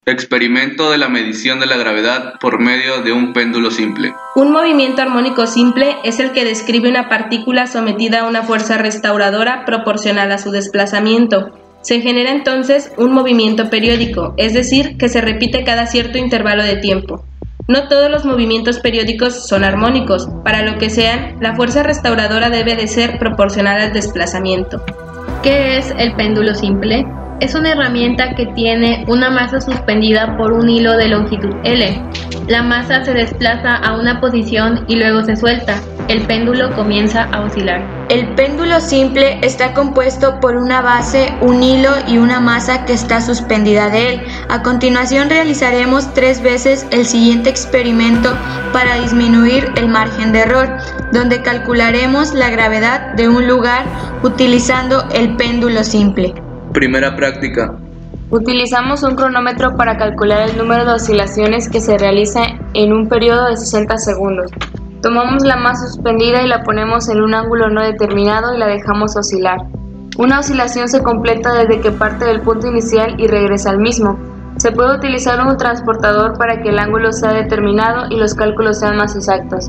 Experimento de la medición de la gravedad por medio de un péndulo simple. Un movimiento armónico simple es el que describe una partícula sometida a una fuerza restauradora proporcional a su desplazamiento. Se genera entonces un movimiento periódico, es decir, que se repite cada cierto intervalo de tiempo. No todos los movimientos periódicos son armónicos. Para lo que sean, la fuerza restauradora debe de ser proporcional al desplazamiento. ¿Qué es el péndulo simple? Es una herramienta que tiene una masa suspendida por un hilo de longitud L. La masa se desplaza a una posición y luego se suelta. El péndulo comienza a oscilar. El péndulo simple está compuesto por una base, un hilo y una masa que está suspendida de él. A continuación realizaremos 3 veces el siguiente experimento para disminuir el margen de error, donde calcularemos la gravedad de un lugar utilizando el péndulo simple. Primera práctica. Utilizamos un cronómetro para calcular el número de oscilaciones que se realiza en un periodo de 60 segundos. Tomamos la masa suspendida y la ponemos en un ángulo no determinado y la dejamos oscilar. Una oscilación se completa desde que parte del punto inicial y regresa al mismo. Se puede utilizar un transportador para que el ángulo sea determinado y los cálculos sean más exactos.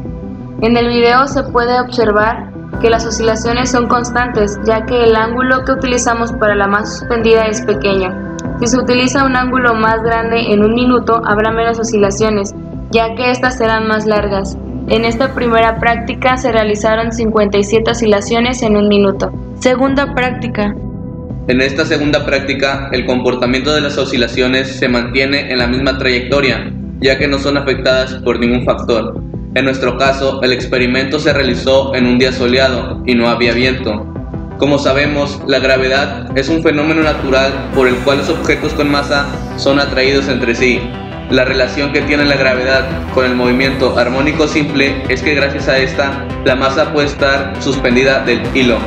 En el video se puede observar que las oscilaciones son constantes, ya que el ángulo que utilizamos para la masa suspendida es pequeño. Si se utiliza un ángulo más grande en un minuto, habrá menos oscilaciones, ya que estas serán más largas. En esta primera práctica se realizaron 57 oscilaciones en un minuto. Segunda práctica. En esta segunda práctica, el comportamiento de las oscilaciones se mantiene en la misma trayectoria, ya que no son afectadas por ningún factor. En nuestro caso, el experimento se realizó en un día soleado y no había viento. Como sabemos, la gravedad es un fenómeno natural por el cual los objetos con masa son atraídos entre sí. La relación que tiene la gravedad con el movimiento armónico simple es que gracias a esta, la masa puede estar suspendida del hilo.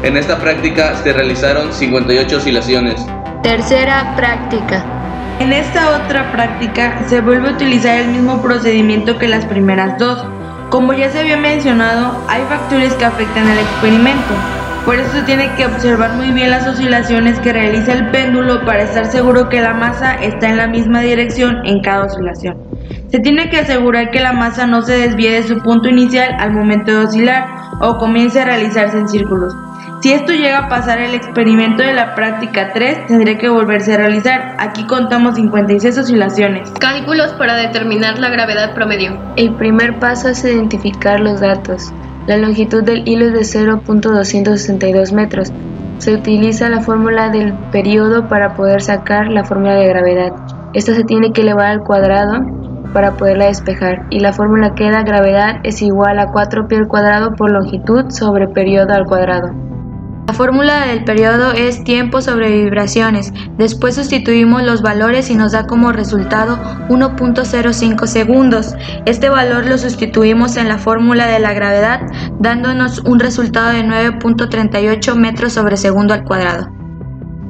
En esta práctica se realizaron 58 oscilaciones. Tercera práctica. En esta otra práctica se vuelve a utilizar el mismo procedimiento que las primeras dos. Como ya se había mencionado, hay factores que afectan al experimento. Por eso se tiene que observar muy bien las oscilaciones que realiza el péndulo para estar seguro que la masa está en la misma dirección en cada oscilación. Se tiene que asegurar que la masa no se desvíe de su punto inicial al momento de oscilar o comience a realizarse en círculos. Si esto llega a pasar, el experimento de la práctica 3 tendría que volverse a realizar. Aquí contamos 56 oscilaciones. Cálculos para determinar la gravedad promedio. El primer paso es identificar los datos. La longitud del hilo es de 0.262 metros. Se utiliza la fórmula del periodo para poder sacar la fórmula de gravedad. Esta se tiene que elevar al cuadrado para poderla despejar, y la fórmula que da gravedad es igual a 4π al cuadrado por longitud sobre periodo al cuadrado. La fórmula del periodo es tiempo sobre vibraciones. Después sustituimos los valores y nos da como resultado 1.05 segundos. Este valor lo sustituimos en la fórmula de la gravedad, dándonos un resultado de 9.38 metros sobre segundo al cuadrado.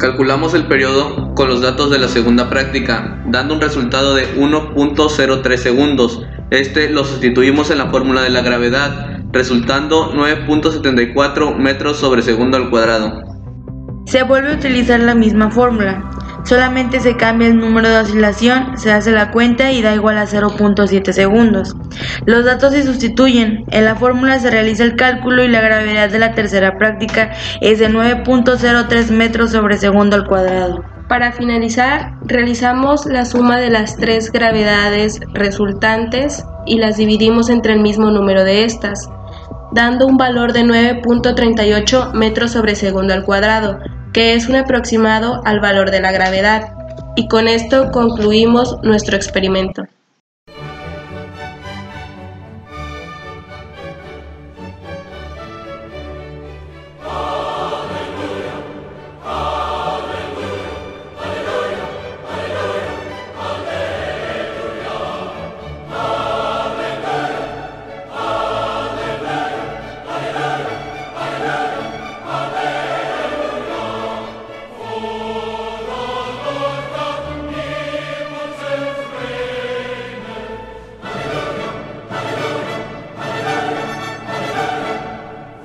Calculamos el periodo con los datos de la segunda práctica, dando un resultado de 1.03 segundos. Este lo sustituimos en la fórmula de la gravedad, resultando 9.74 metros sobre segundo al cuadrado. Se vuelve a utilizar la misma fórmula, solamente se cambia el número de oscilación, se hace la cuenta y da igual a 0.7 segundos. Los datos se sustituyen, en la fórmula se realiza el cálculo y la gravedad de la tercera práctica es de 9.03 metros sobre segundo al cuadrado. Para finalizar, realizamos la suma de las 3 gravedades resultantes y las dividimos entre el mismo número de estas, dando un valor de 9.38 metros sobre segundo al cuadrado, que es un aproximado al valor de la gravedad. Y con esto concluimos nuestro experimento.